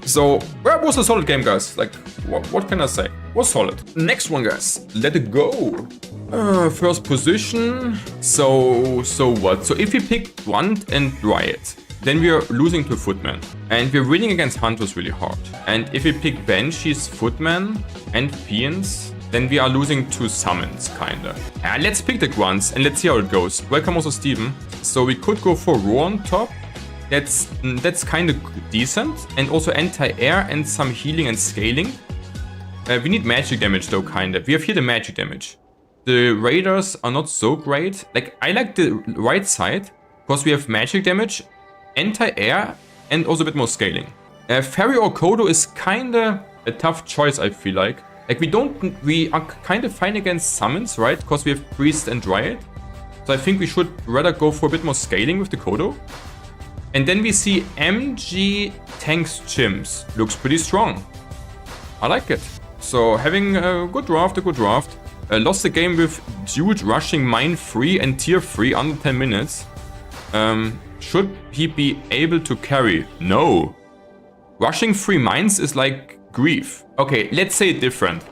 So, that was a solid game, guys. Like, what can I say? Was solid. Next one, guys. Let it go. First position. So what? So if we pick Grunt and Riot, then we are losing to Footman. And we're winning against Hunters really hard. And if we pick Banshees, Footman, and Fiends, then we are losing to Summons, kinda. Let's pick the Grunts and let's see how it goes. Welcome also, Steven. So we could go for Roar on top. That's kind of decent. And also anti-air and some healing and scaling. We need magic damage though, kinda. We have here the magic damage. The Raiders are not so great. Like, I like the right side because we have magic damage, anti-air, and also a bit more scaling. Fairy or Kodo is kinda a tough choice, I feel like. Like, we are kind of fine against Summons, right? Because we have Priest and Riot. So I think we should rather go for a bit more scaling with the Kodo. And then we see MG Tanks Chimps. Looks pretty strong. I like it. So having a good draft, lost the game with Dude rushing mine 3 and tier 3 under 10 minutes. Should he be able to carry? No. Rushing 3 mines is like grief. Okay, let's say it different.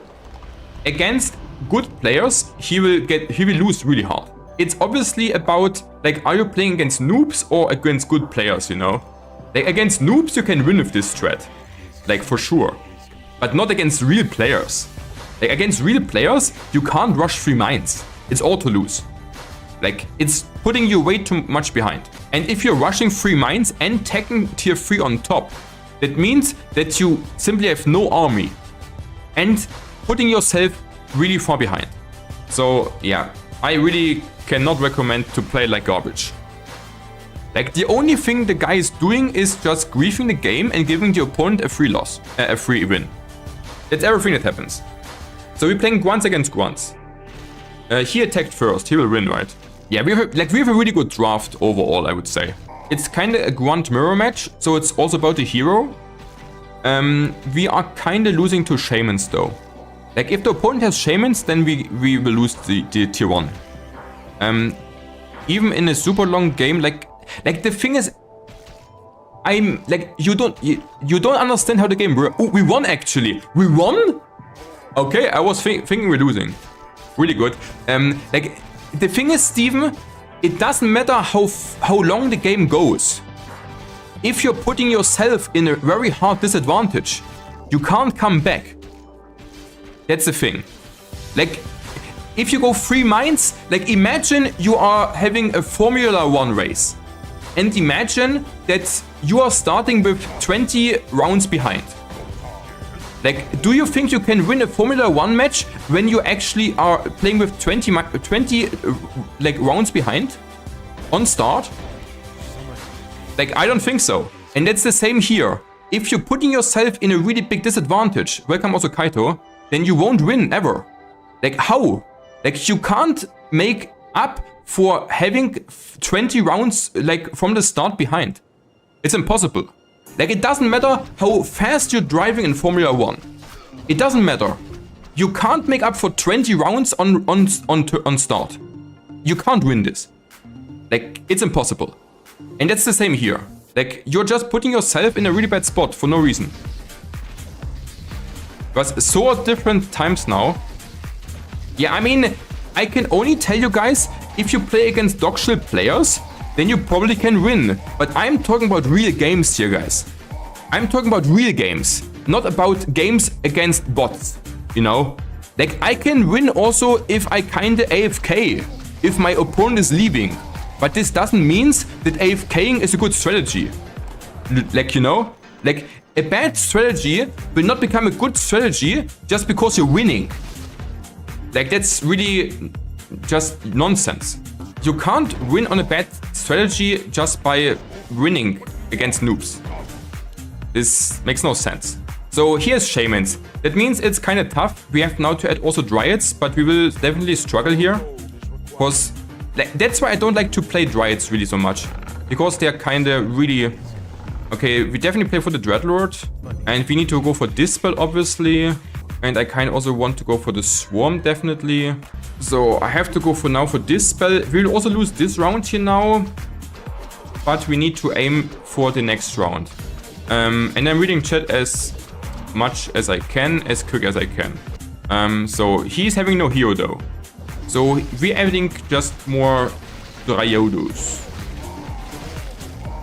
Against good players, he will lose really hard. It's obviously about, like, are you playing against noobs or against good players, you know? Like, against noobs you can win with this strat. Like, for sure. But not against real players. Like, against real players, you can't rush 3 mines. It's all to lose. Like, it's putting you way too much behind. And if you're rushing 3 mines and taking tier 3 on top, that means that you simply have no army. And putting yourself really far behind. So, yeah, I really cannot recommend to play like garbage. Like, the only thing the guy is doing is just griefing the game and giving the opponent a free loss, a free win. That's everything that happens. So we're playing Grunts against Grunts. He attacked first, he will win, right? Yeah, we have a really good draft overall, I would say. It's kind of a Grunt mirror match, so it's also about the hero. We are kind of losing to Shamans though. Like, if the opponent has Shamans, then we will lose the tier 1. Even in a super long game, like the thing is, I'm like, you don't understand how the game works. Oh, we won actually. We won? Okay, I was thinking we're losing. Really good. Like, the thing is, Steven, it doesn't matter how long the game goes. If you're putting yourself in a very hard disadvantage, you can't come back. That's the thing. Like, if you go 3 mines, like, imagine you are having a Formula 1 race. And imagine that you are starting with 20 rounds behind. Like, do you think you can win a Formula 1 match when you actually are playing with 20 like, rounds behind on start? Like, I don't think so. And that's the same here. If you're putting yourself in a really big disadvantage, welcome also Kaito, then you won't win ever. Like, how? Like, you can't make up for having 20 rounds, like, from the start behind. It's impossible. Like, it doesn't matter how fast you're driving in Formula 1. It doesn't matter. You can't make up for 20 rounds on start. You can't win this. Like, it's impossible. And that's the same here. Like, you're just putting yourself in a really bad spot for no reason. But so different times now. Yeah, I mean, I can only tell you guys, if you play against dogshit players, then you probably can win. But I'm talking about real games here, guys. I'm talking about real games, not about games against bots, you know? Like, I can win also if I kinda AFK, if my opponent is leaving. But this doesn't mean that AFKing is a good strategy. Like, you know? Like, a bad strategy will not become a good strategy just because you're winning. Like, that's really just nonsense. You can't win on a bad strategy just by winning against noobs. This makes no sense. So here's Shamans. That means it's kind of tough. We have now to add also Dryads, but we will definitely struggle here. Because that's why I don't like to play Dryads really so much. Because they're kind of really... Okay, we definitely play for the Dreadlord. And we need to go for Dispel, obviously. And I kind of also want to go for the Swarm, definitely. So I have to go for now for Dispel. We'll also lose this round here now. But we need to aim for the next round. And I'm reading chat as much as I can, as quick as I can. So he's having no hero though. So we're adding just more Dryodos.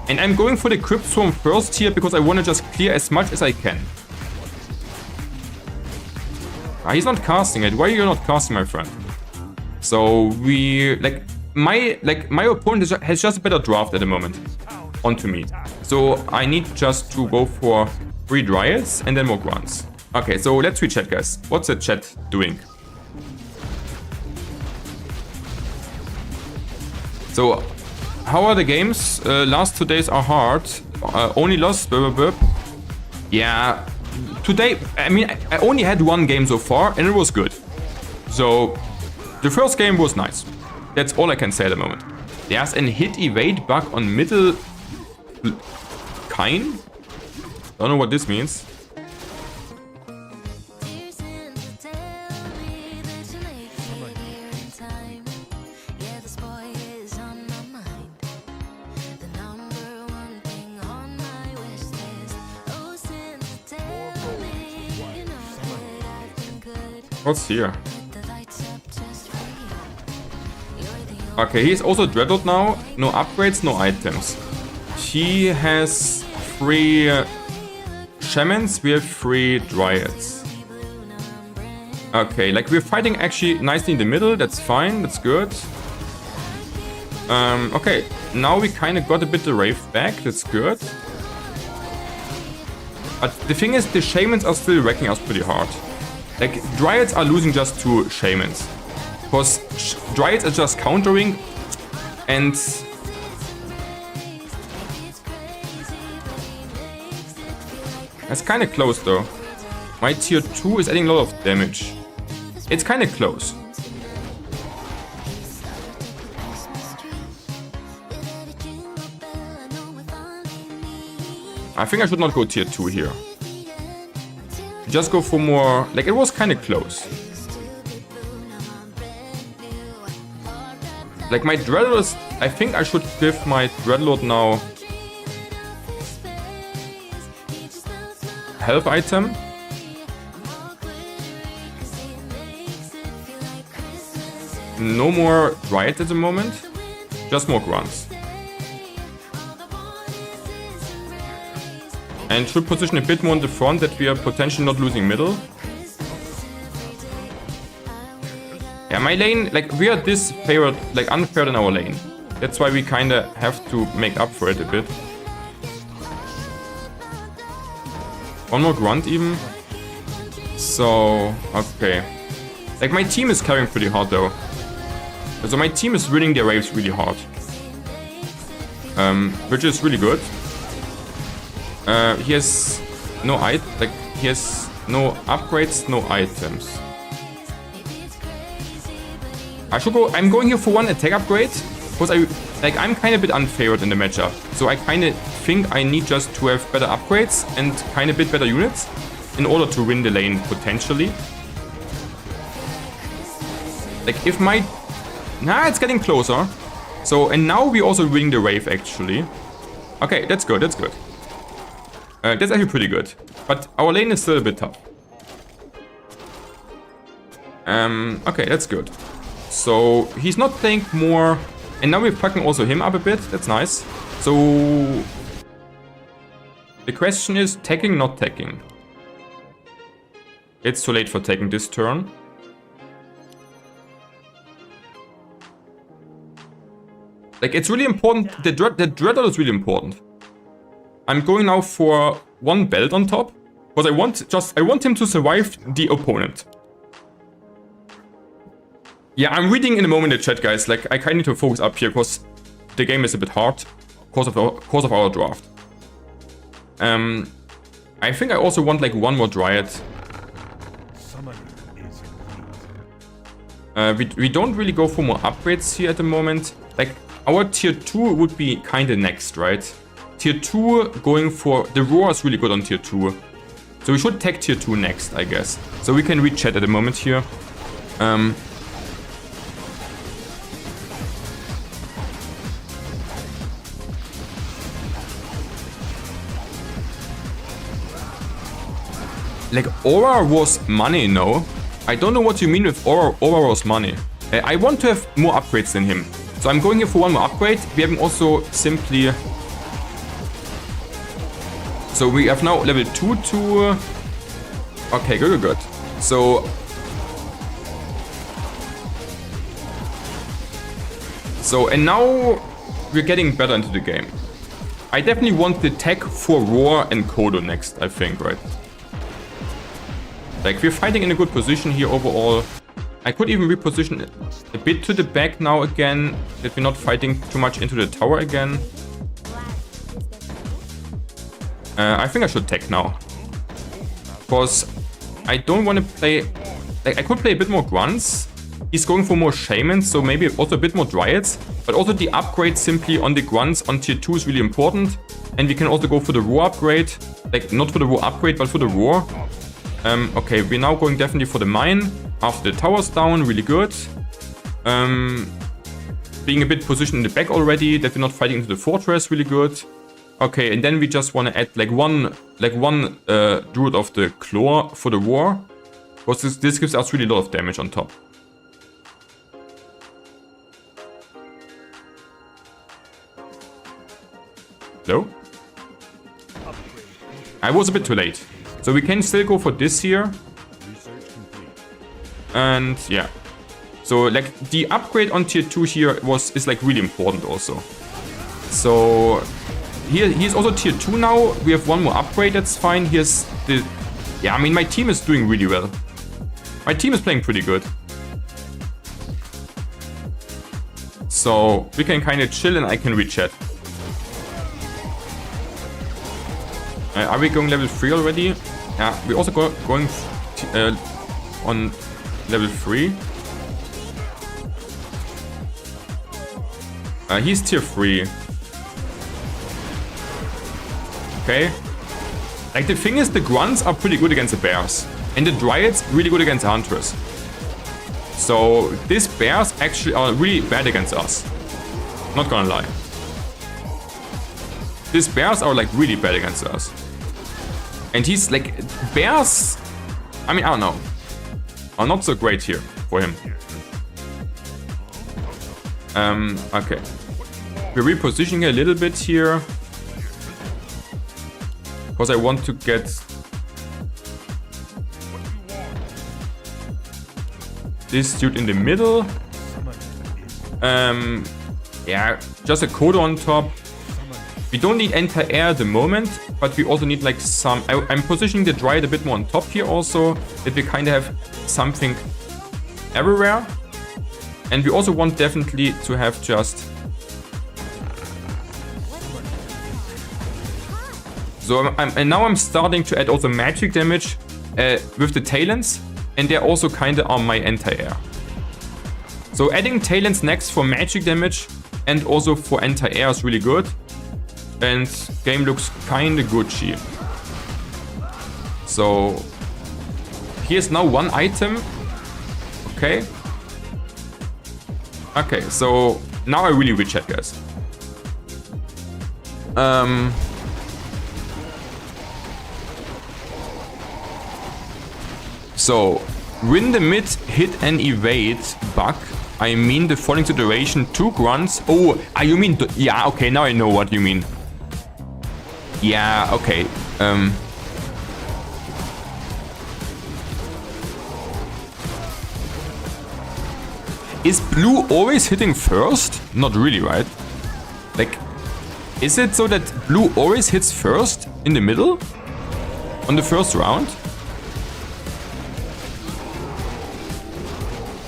And I'm going for the Crypt Swarm first here because I want to just clear as much as I can. He's not casting it. Why are you not casting, my friend? So we my opponent has just a better draft at the moment onto me. So I need just to go for 3 Dryads and then more Grunts. Okay, so let's read chat, guys. What's the chat doing? So, how are the games? Last 2 days are hard. Only lost, Yeah, today, I mean, I only had 1 game so far and it was good. So, the first game was nice. That's all I can say at the moment. There's an hit evade bug on middle Kine? Don't know what this means. What's here? Okay, he's also Dreadlord now. No upgrades, no items. He has 3 Shamans, we have 3 Dryads. Okay, like we're fighting actually nicely in the middle, that's fine, that's good. Okay, now we kind of got a bit the Wraith back, that's good. But the thing is, the Shamans are still wrecking us pretty hard. Like, Dryads are losing just to Shamans. Because Dryads are just countering and... That's kind of close though. My tier 2 is adding a lot of damage. It's kind of close. I think I should not go tier 2 here. Just go for more... Like, it was kind of close. Like, my Dreadlord is... I think I should give my Dreadlord now... Health item. No more Riot at the moment. Just more Grunts. And should position a bit more in the front that we are potentially not losing middle. Yeah, my lane, like, we are this favored, like, unfair in our lane. That's why we kinda have to make up for it a bit. One more Grunt even. So, okay. Like, my team is carrying pretty hard though. So my team is winning their waves really hard. Which is really good. He has no he has no upgrades, no items. I should go. I'm going here for 1 attack upgrade because I'm kind of a bit unfavored in the matchup. So I kind of think I need just to have better upgrades and kind of bit better units in order to win the lane potentially. Like if my it's getting closer. So and now we're also winning the wave actually. Okay, that's good. That's good. That's actually pretty good. But our lane is still a bit tough. Okay, that's good. So he's not playing more. And now we're fucking also him up a bit. That's nice. So the question is tagging, not tagging. It's too late for tagging this turn. Like it's really important. The Dreadlord is really important. I'm going now for 1 belt on top. Because I want him to survive the opponent. Yeah, I'm reading in a moment in the chat, guys. Like, I kind of need to focus up here because the game is a bit hard because of our draft. I think I also want like 1 more Dryad. We don't really go for more upgrades here at the moment. Like, our tier 2 would be kind of next, right? Tier 2 going for... The Roar is really good on tier 2. So we should tag tier 2 next, I guess. So we can read chat at the moment here. Like, aura was money, no? I don't know what you mean with aura was money. I want to have more upgrades than him. So I'm going here for one more upgrade. We have also simply... So we have now level 2 to... Okay, good. So... and now we're getting better into the game. I definitely want the tech for Roar and Kodo next, I think, right? Like, we're fighting in a good position here overall. I could even reposition it a bit to the back now again, that we're not fighting too much into the tower again. I think I should tech now. Because I don't want to play... Like, I could play a bit more grunts. He's going for more shamans, so maybe also a bit more dryads. But also the upgrade simply on the grunts on tier 2 is really important. And we can also go for the roar upgrade. Like, not for the roar upgrade, but for the roar. Okay, we're now going definitely for the mine. After the tower's down, really good. Being a bit positioned in the back already, that we're not fighting into the fortress, really good. Okay, and then we just want to add like one Druid of the Claw for the war. Because this gives us really a lot of damage on top. No? I was a bit too late. So we can still go for this here. And yeah. So like the upgrade on tier 2 here is like really important also. So he's also tier 2 now. We have one more upgrade, that's fine. Here's the... Yeah, I mean my team is doing really well. My team is playing pretty good. So we can kind of chill and I can re-chat. Are we going level 3 already? Yeah, we're also going on level 3. He's tier 3. Okay. Like the thing is, the grunts are pretty good against the bears. And the dryads really good against the hunters. So these bears actually are really bad against us. Not gonna lie. These bears are like really bad against us. And he's like, bears, I mean, I don't know, are not so great here for him. Okay. We're repositioning a little bit here. Because I want to get this dude in the middle. Yeah, just a Kodo on top. We don't need anti-air at the moment, but we also need like some... I'm positioning the Dryad a bit more on top here also, that we kind of have something everywhere. And we also want definitely to have just... So and now I'm starting to add also magic damage with the talents, and they're also kind of on my anti-air. So adding talents next for magic damage and also for anti-air is really good. And game looks kinda Gucci. So here's now one item. Okay. Okay, so now I really re-chat, guys. So win the mid, hit and evade bug. I mean the falling to duration, 2 grunts. Oh, you mean... Yeah, okay, now I know what you mean. Yeah, okay. Is blue always hitting first? Not really, right? Like, is it so that blue always hits first in the middle? On the first round?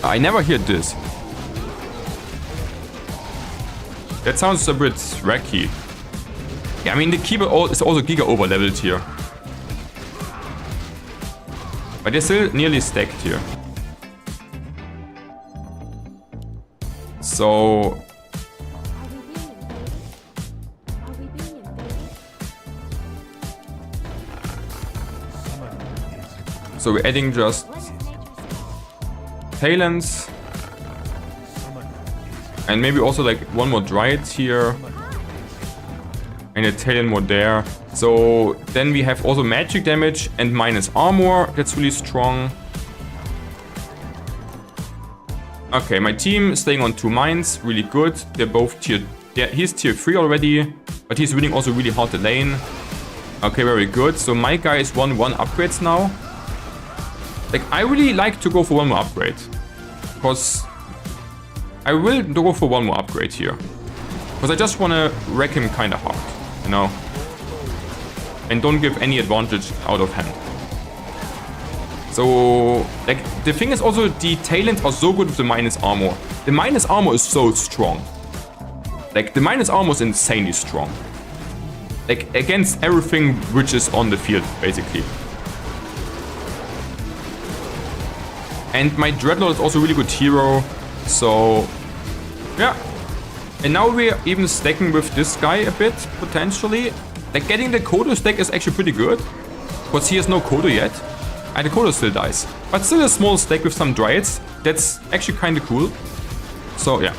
I never heard this. That sounds a bit wacky. Yeah, I mean the keeper is also giga over leveled here. But they're still nearly stacked here. So... So we're adding just... Talents. And maybe also like one more Dryad here. And a Talon more there. So then we have also magic damage and minus armor. That's really strong. Okay, my team staying on 2 mines. Really good. They're both tier... Yeah, he's tier 3 already. But he's winning also really hard the lane. Okay, very good. So my guy is 1-1 upgrades now. Like, I really like to go for 1 more upgrade. Because I will go for 1 more upgrade here. Because I just want to wreck him kind of hard. You know? And don't give any advantage out of hand. So, like, the thing is also, the Talons are so good with the minus armor. The minus armor is so strong. Like, the minus armor is insanely strong. Like, against everything which is on the field, basically. And my Dreadnought is also a really good hero. So, yeah. And now we're even stacking with this guy a bit, potentially. Like, getting the Kodo stack is actually pretty good. Because he has no Kodo yet. And the Kodo still dies. But still a small stack with some Dryads. That's actually kind of cool. So, yeah.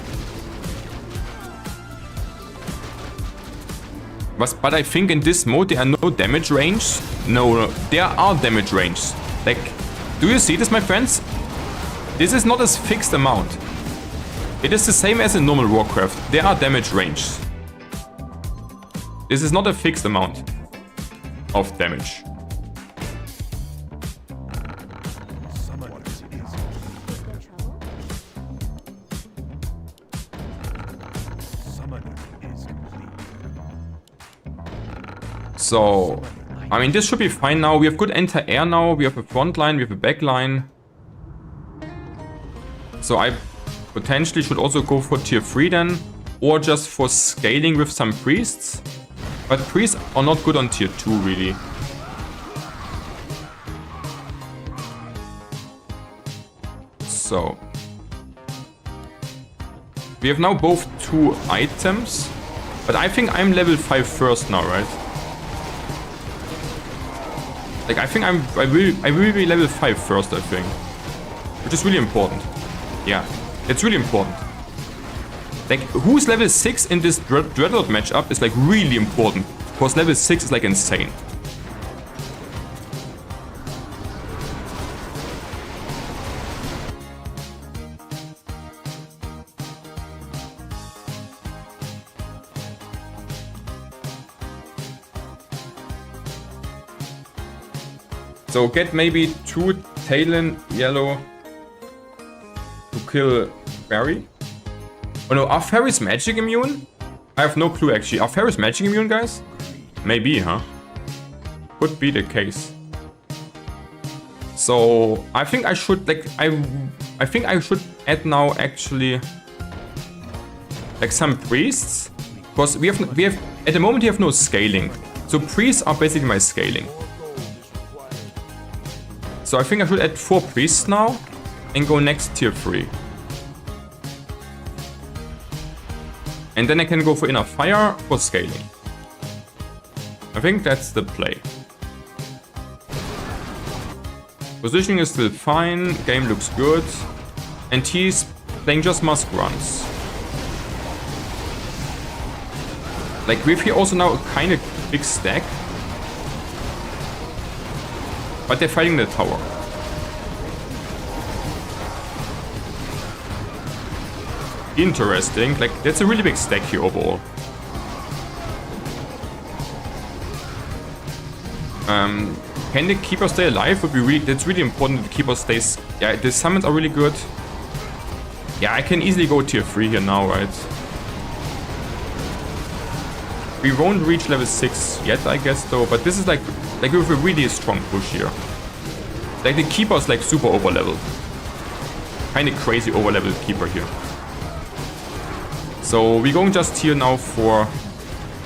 But I think in this mode there are no damage range. No, there are damage ranges. Like, do you see this, my friends? This is not a fixed amount. It is the same as in normal Warcraft. There are damage ranges. This is not a fixed amount of damage. So, I mean, this should be fine now. We have good anti-air now. We have a front line, we have a back line. So I potentially should also go for tier 3 then. Or just for scaling with some priests. But priests are not good on tier 2 really. So. We have now both 2 items. But I think I'm level 5 first now, right? Like, I think I will be level 5 first, I think. Which is really important. Yeah, it's really important. Like, who's level 6 in this Dreadnought matchup is like really important. Because level 6 is like insane. So get maybe 2 Talon yellow to kill Fairy. Oh no, are fairies magic immune? I have no clue actually. Are fairies magic immune, guys? Maybe, huh? Could be the case. So I think I should like I think I should add now actually like some priests. Because we have at the moment we have no scaling. So priests are basically my scaling. So I think I should add 4 priests now and go next tier 3. And then I can go for inner fire for scaling. I think that's the play. Positioning is still fine, game looks good. And he's playing just mass grunts. Like, we have here also now a kind of big stack. But they're fighting the tower. Interesting. Like, that's a really big stack here overall. Can the keeper stay alive? Would be that's really important that the keeper stays. Yeah, the summons are really good. Yeah, I can easily go tier 3 here now, right? We won't reach level 6 yet, I guess, though. But this is like we have a really strong push here. Like, the keeper is like super over leveled. Kind of crazy over leveled keeper here. So we're going just here now for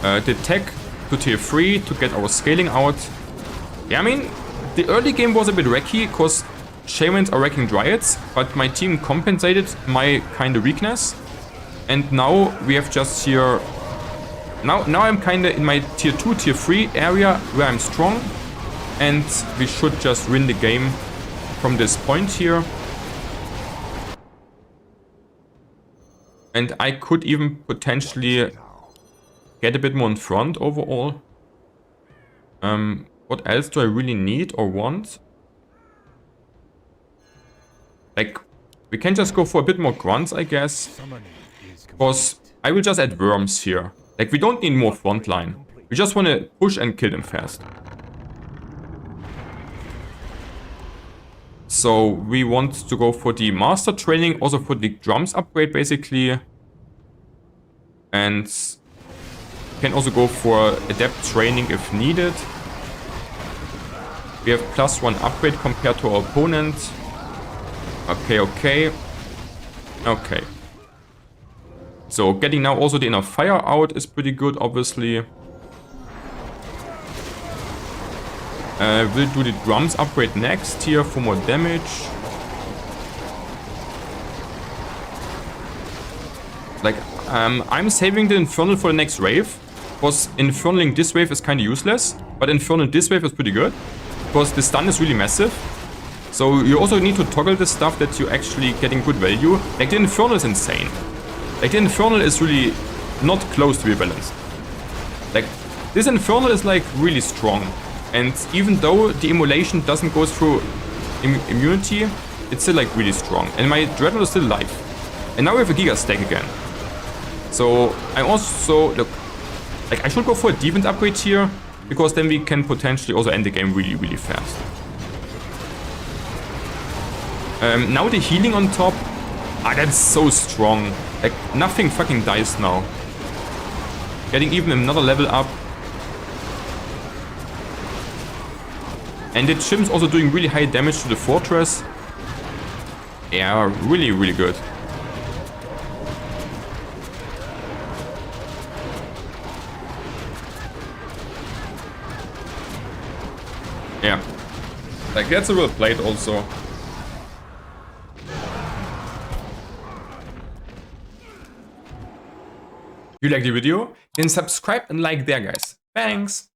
the tech to tier 3 to get our scaling out. Yeah, I mean, the early game was a bit wrecky because shamans are wrecking dryads, but my team compensated my kind of weakness. And now we have just here... Now I'm kind of in my tier 2, tier 3 area where I'm strong. And we should just win the game from this point here. And I could even potentially get a bit more in front overall. What else do I really need or want? Like, we can just go for a bit more grunts, I guess. Because I will just add worms here. Like, we don't need more frontline. We just want to push and kill them fast. So we want to go for the master training, also for the drums upgrade basically. And can also go for adept training if needed. We have +1 upgrade compared to our opponent. Okay, okay. Okay. So getting now also the inner fire out is pretty good, obviously. We'll do the drums upgrade next here for more damage. Like, I'm saving the Infernal for the next wave. Because Infernaling this wave is kind of useless. But Infernal this wave is pretty good. Because the stun is really massive. So you also need to toggle the stuff that you're actually getting good value. Like the Infernal is insane. Like the Infernal is really not close to be balanced. Like this Infernal is like really strong. And even though the immolation doesn't go through immunity, it's still like really strong. And my Dreadnought is still alive. And now we have a Giga stack again. So I'm also, look, like I should go for a defense upgrade here. Because then we can potentially also end the game really, really fast. Now the healing on top. Ah, that's so strong. Like nothing fucking dies now. Getting even another level up. And the chimps also doing really high damage to the fortress. Yeah, really, really good. Yeah. Like that's a well played also. You like the video? Then subscribe and like there, guys. Thanks!